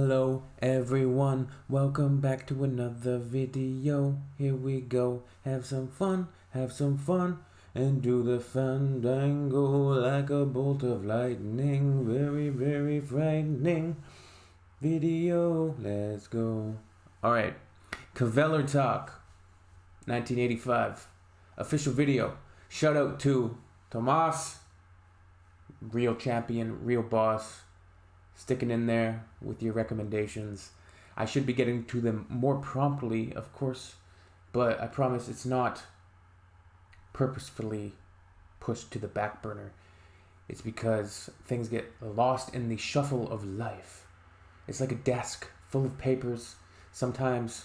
Hello everyone, welcome back to another video. Here we go, have some fun, and do the fandango like a bolt of lightning. Very, very frightening video. Let's go. Alright, Kvelertak, 1985. Official video. Shout out to Tomas, real champion, real boss. Sticking in there with your recommendations. I should be getting to them more promptly, of course, but I promise it's not purposefully pushed to the back burner. It's because things get lost in the shuffle of life. It's like a desk full of papers. Sometimes,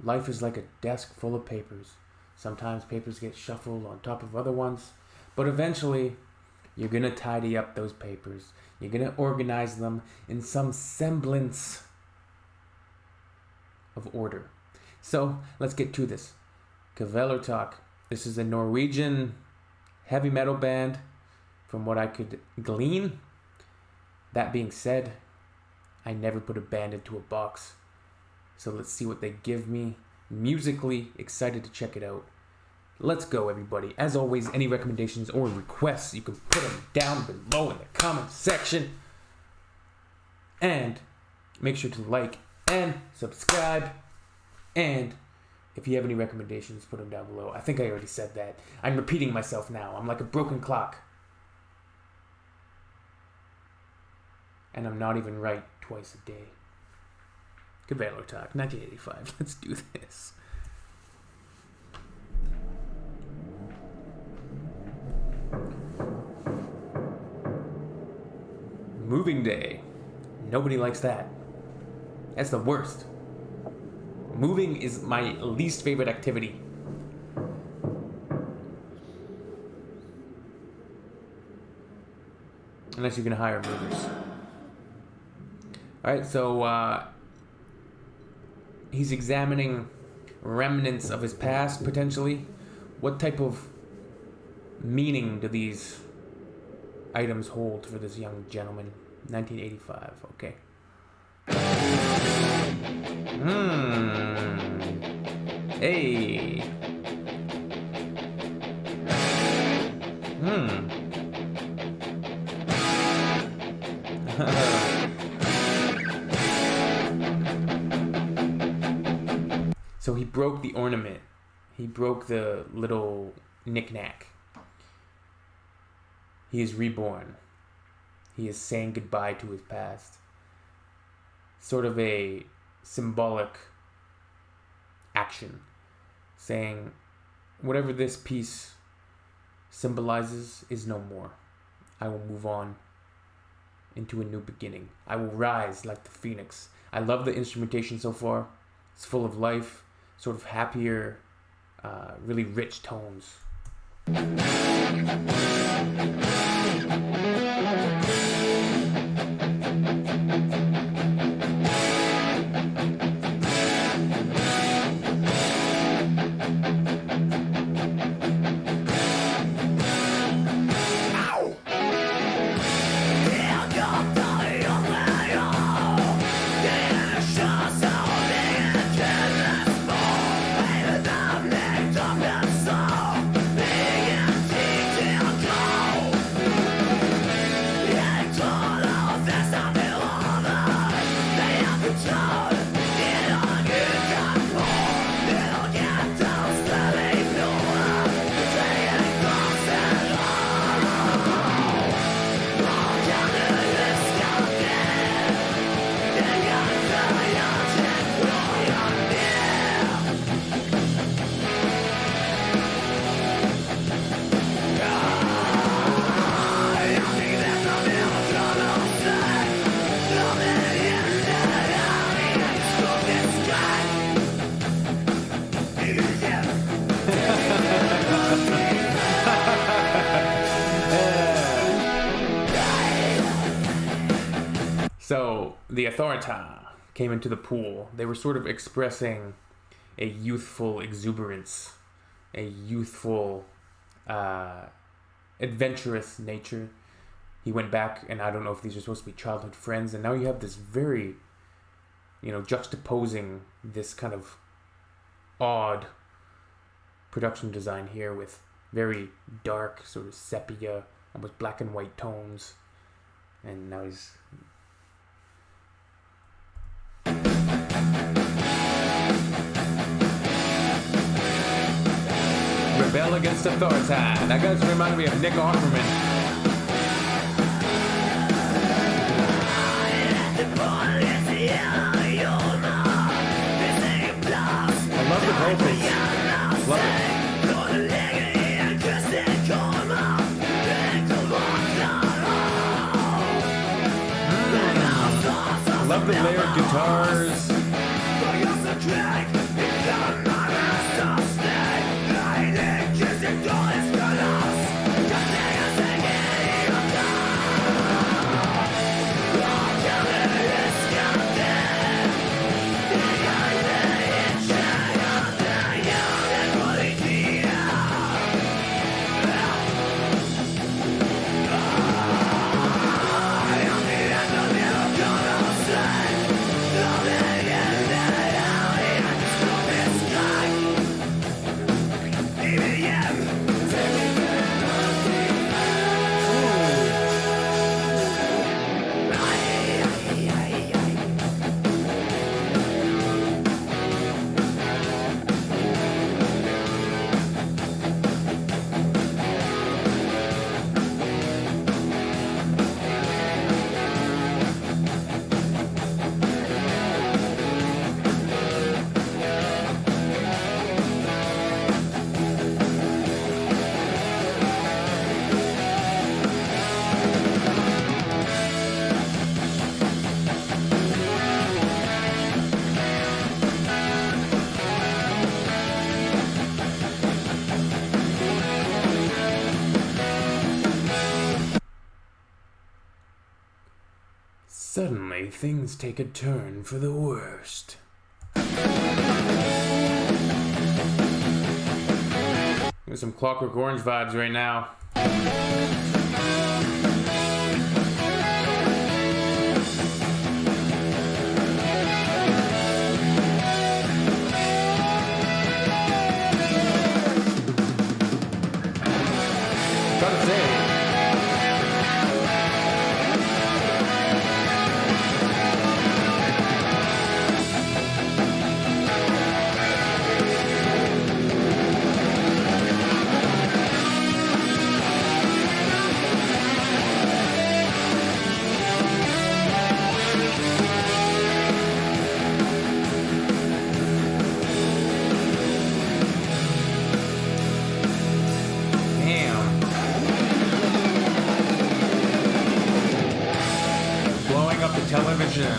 life is like a desk full of papers. Sometimes papers get shuffled on top of other ones, but eventually you're going to tidy up those papers. You're going to organize them in some semblance of order. So let's get to this. Kvelertak. This is a Norwegian heavy metal band from what I could glean. That being said, I never put a band into a box. So let's see what they give me. Musically excited to check it out. Let's go, everybody. As always, any recommendations or requests, you can put them down below in the comment section. And make sure to like and subscribe. And if you have any recommendations, put them down below. I think I already said that. I'm repeating myself now. I'm like a broken clock. And I'm not even right twice a day. Kvelertak, 1985. Let's do this. Moving day. Nobody likes that. That's the worst. Moving is my least favorite activity. Unless you can hire movers. Alright, so he's examining remnants of his past, potentially. What type of meaning do these items hold for this young gentleman? 1985, okay. Hey. So he broke the ornament. He broke the little knick-knack. He is reborn. He is saying goodbye to his past. Sort of a symbolic action. Saying, whatever this piece symbolizes is no more. I will move on into a new beginning. I will rise like the phoenix. I love the instrumentation so far. It's full of life, sort of happier, really rich tones. So the authority came into the pool. They were sort of expressing a youthful exuberance, a youthful, adventurous nature. He went back, and I don't know if these are supposed to be childhood friends, and now you have this very juxtaposing this kind of odd production design here with very dark, sort of sepia, almost black and white tones. And now he's... Rebel against authority. That guy's reminded me of Nick Offerman. I love the vocals. Love it. Love the layered guitars. Suddenly, things take a turn for the worst. There's some Clockwork Orange vibes right now. Gotta say, up the television.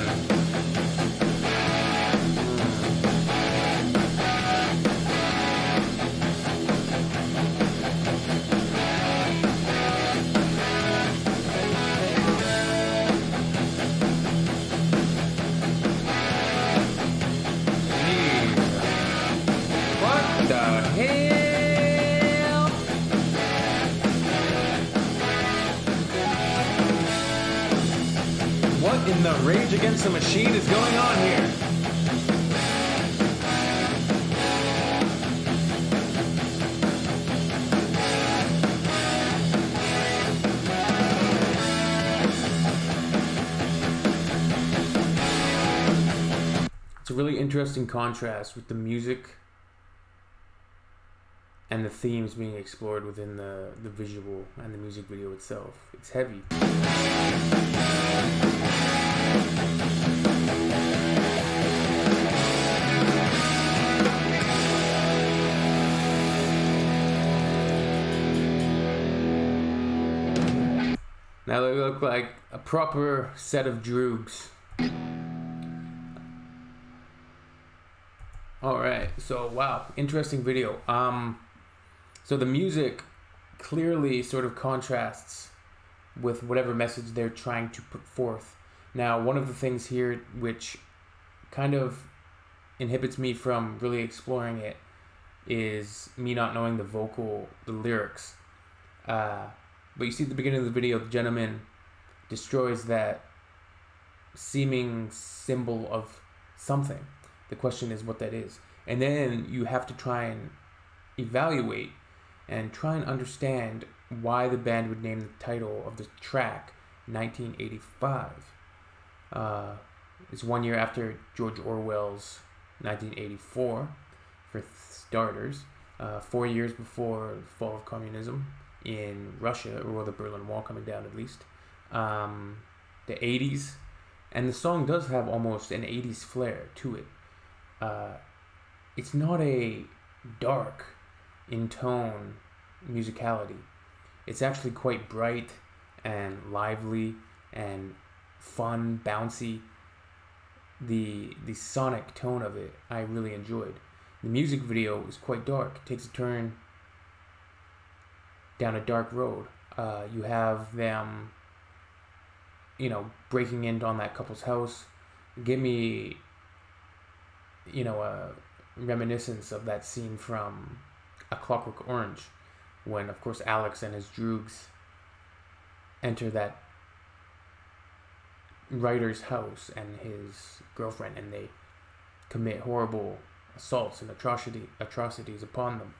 What the hell? What in the Rage Against the Machine is going on here? It's a really interesting contrast with the music and the themes being explored within the visual and the music video itself. It's heavy. Now they look like a proper set of droogs. Alright, so wow, interesting video. So the music clearly sort of contrasts with whatever message they're trying to put forth. Now, one of the things here which kind of inhibits me from really exploring it is me not knowing the lyrics. But you see at the beginning of the video, the gentleman destroys that seeming symbol of something. The question is what that is. And then you have to try and evaluate and try and understand why the band would name the title of the track 1985. It's 1 year after George Orwell's 1984, for starters. 4 years before the fall of communism in Russia, or the Berlin Wall coming down at least. The 80s, and the song does have almost an 80s flair to it. It's not a dark in tone musicality. It's actually quite bright and lively and fun, bouncy. The sonic tone of it I really enjoyed. The music video is quite dark. It takes a turn down a dark road. You have them, breaking in on that couple's house. Give me, a reminiscence of that scene from A Clockwork Orange, when, of course, Alex and his droogs enter that writer's house and his girlfriend, and they commit horrible assaults and atrocities upon them,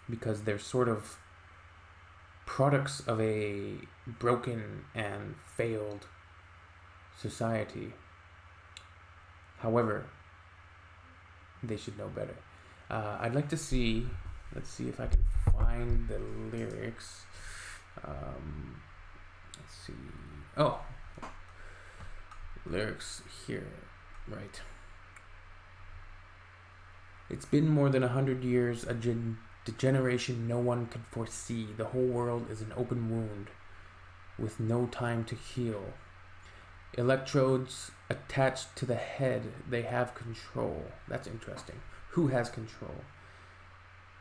because they're sort of products of a broken and failed society. However, they should know better. I'd like to see, let's see if I can find the lyrics. Let's see. Oh, lyrics here, right. It's been more than 100 years, a degeneration no one could foresee. The whole world is an open wound with no time to heal. Electrodes attached to the head, they have control. That's interesting. Who has control?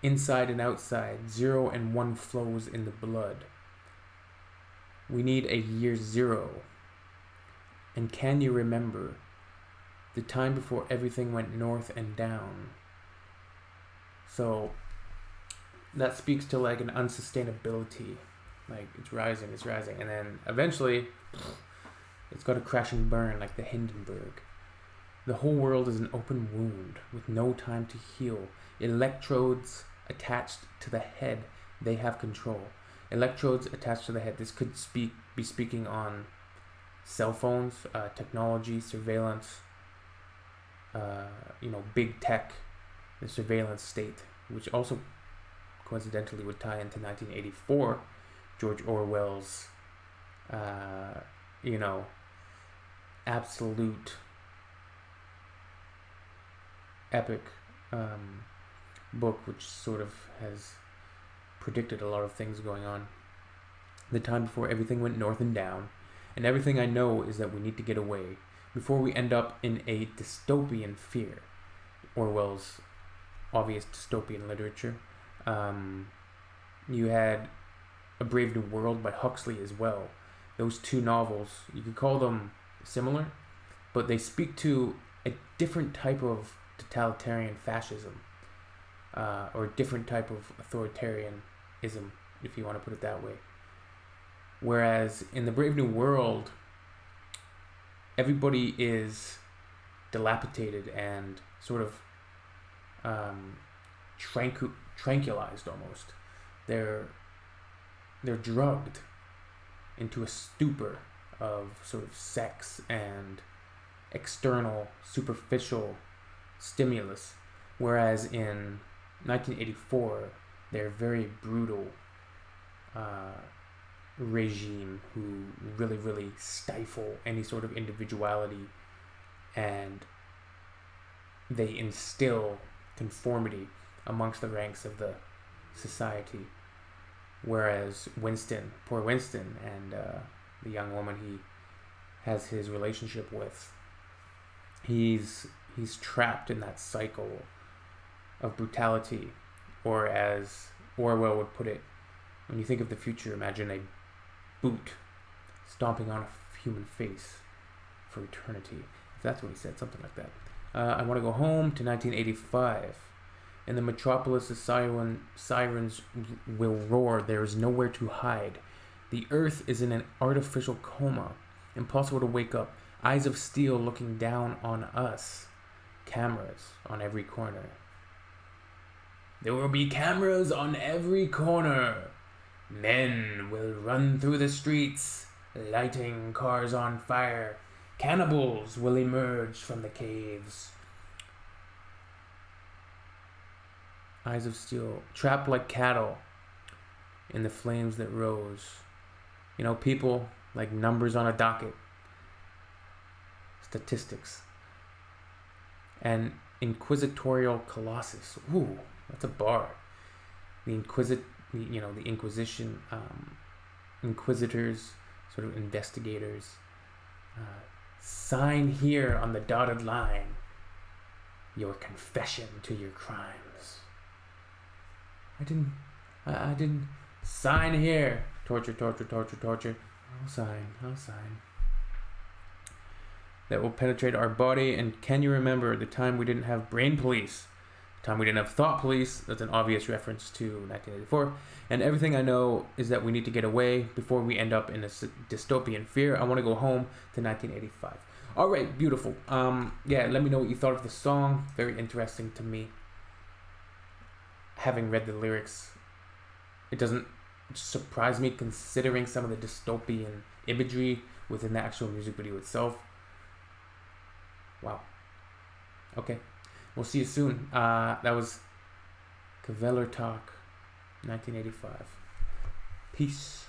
Inside and outside, 0 and 1 flows in the blood. We need a year 0. And can you remember the time before everything went north and down? So that speaks to like an unsustainability. Like it's rising, and then eventually it's got to crash and burn like the Hindenburg. The whole world is an open wound with no time to heal. Electrodes attached to the head, they have control. Electrodes attached to the head. This could be speaking on cell phones, technology, surveillance, big tech, the surveillance state, which also coincidentally would tie into 1984, George Orwell's, absolute epic book, which sort of has predicted a lot of things going on. The time before everything went north and down, and everything I know is that we need to get away before we end up in a dystopian fear. Orwell's obvious dystopian literature. You had A Brave New World by Huxley as well. Those two novels, you could call them similar, but they speak to a different type of totalitarian fascism, or a different type of authoritarianism, if you want to put it that way. Whereas in The Brave New World, everybody is dilapidated and sort of tranquilized almost. They're drugged into a stupor of sort of sex and external superficial stimulus, whereas in 1984 they're very brutal regime who really stifle any sort of individuality, and they instill conformity amongst the ranks of the society. Whereas poor Winston, and the young woman he has his relationship with, he's trapped in that cycle of brutality, or as Orwell would put it, when you think of the future, imagine a boot stomping on a human face for eternity. If that's what he said, something like that. I want to go home to 1985. In the metropolis, the sirens will roar. There is nowhere to hide. The earth is in an artificial coma. Impossible to wake up. Eyes of steel looking down on us. Cameras on every corner. There will be cameras on every corner. Men will run through the streets, lighting cars on fire. Cannibals will emerge from the caves. Eyes of steel, trapped like cattle in the flames that rose. You know, people like numbers on a docket. Statistics. And inquisitorial colossus. Ooh, that's a bar. The Inquisition, inquisitors, sort of investigators. Sign here on the dotted line your confession to your crimes. I didn't sign here. Torture. I'll sign. That will penetrate our body. And can you remember the time we didn't have brain police? The time we didn't have thought police? That's an obvious reference to 1984. And everything I know is that we need to get away before we end up in a dystopian fear. I want to go home to 1985. All right, beautiful. Yeah, let me know what you thought of the song. Very interesting to me. Having read the lyrics, it doesn't surprise me considering some of the dystopian imagery within the actual music video itself. Wow. Okay. We'll see you soon. That was Kvelertak, 1985. Peace.